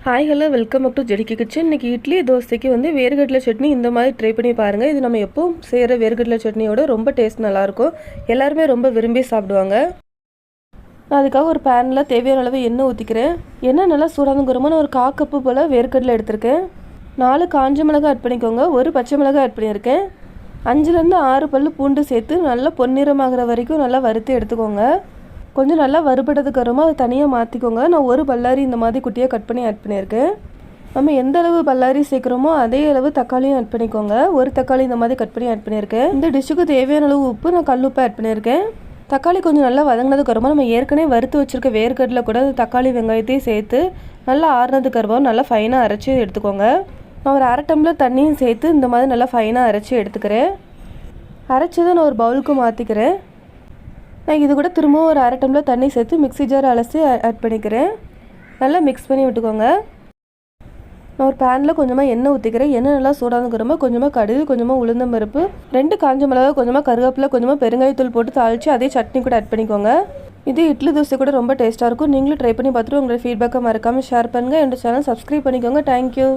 Hi hello welcome back to ஜெடிக்கி kitchen. இன்றைக்கி இட்லி தோசைக்கு வேர்க்கடலை சட்னி இந்த மாதிரி ட்ரை பண்ணி பாருங்கள். இது நம்ம எப்பவும் செய்கிற வேர்க்கடலை சட்னியோட ரொம்ப டேஸ்ட் நல்லாயிருக்கும். எல்லாருமே ரொம்ப விரும்பி சாப்பிடுவாங்க. நான் அதுக்காக ஒரு பேனில் தேவையான அளவு எண்ணெய் ஊற்றிக்கிறேன். எண்ணெய் நல்லா சூடானதுக்கப்புறமா நான் ஒரு 1/4 கப்பு போல் வேர்க்கடலை எடுத்திருக்கேன். 4 காஞ்ச மிளகாய் ஆட் பண்ணிக்கோங்க. ஒரு பச்சை மிளகாய் ஆட் பண்ணியிருக்கேன். 5லேருந்து 6 பல் பூண்டு சேர்த்து நல்லா பொன்னிறமாகிற வரைக்கும் நல்லா வறுத்து எடுத்துக்கோங்க. கொஞ்சம் நல்லா வறுபட்டதுக்கு அப்புறமா அதை தனியாக மாற்றிக்கோங்க. நான் ஒரு பல்லாரி இந்த மாதிரி குட்டியாக கட் பண்ணி ஆட் பண்ணியிருக்கேன். நம்ம எந்த அளவு பல்லாரி சேர்க்குறோமோ அதே அளவு தக்காளியும் ஆட் பண்ணிக்கோங்க. ஒரு தக்காளி இந்த மாதிரி கட் பண்ணி ஆட் பண்ணியிருக்கேன். இந்த டிஷ்ஷுக்கு தேவையான அளவு உப்பு நான் கல் உப்பு ஆட் பண்ணியிருக்கேன். தக்காளி கொஞ்சம் நல்லா வதங்கினதுக்கு அப்புறமா நம்ம ஏற்கனவே வறுத்து வச்சுருக்க வேர்க்கடலை கூட தக்காளி வெங்காயத்தையும் சேர்த்து நல்லா ஆறுனதுக்கு அப்புறமா நல்லா ஃபைனாக அரைச்சி எடுத்துக்கோங்க. நான் ஒரு 1/2 டம்ளர் தண்ணியும் சேர்த்து இந்த மாதிரி நல்லா ஃபைனாக அரைச்சி எடுத்துக்கிறேன். அரைச்சதை நான் ஒரு பவுலுக்கு மாற்றிக்கிறேன். நான் இது கூட திரும்பவும் ஒரு 1/2 டம்ளர் தண்ணி சேர்த்து மிக்ஸி ஜார் அலசி ஆட் பண்ணிக்கிறேன். நல்லா மிக்ஸ் பண்ணி விட்டுக்கோங்க. நான் ஒரு பேனில் கொஞ்சமாக எண்ணெய் ஊற்றிக்கிறேன். எண்ணெய் நல்லா சூடானதுக்கு கொஞ்சமாக கடுகு, கொஞ்சமாக உளுந்தம் பருப்பு, 2 காஞ்ச மிளகா, கொஞ்சமாக கருவேப்பிலை, கொஞ்சமாக பெருங்காயத்தூள் போட்டு தாளித்து அதே சட்னி கூட ஆட் பண்ணிக்கோங்க. இது இட்லி தோசை கூட ரொம்ப டேஸ்ட்டாக இருக்கும். நீங்களும் ட்ரை பண்ணி பார்த்துட்டு உங்களோட ஃபீட்பேக்கை மறக்காமல் ஷேர் பண்ணுங்கள். என்னோட சேனல் சப்ஸ்கிரைப் பண்ணிக்கோங்க. தேங்க்யூ.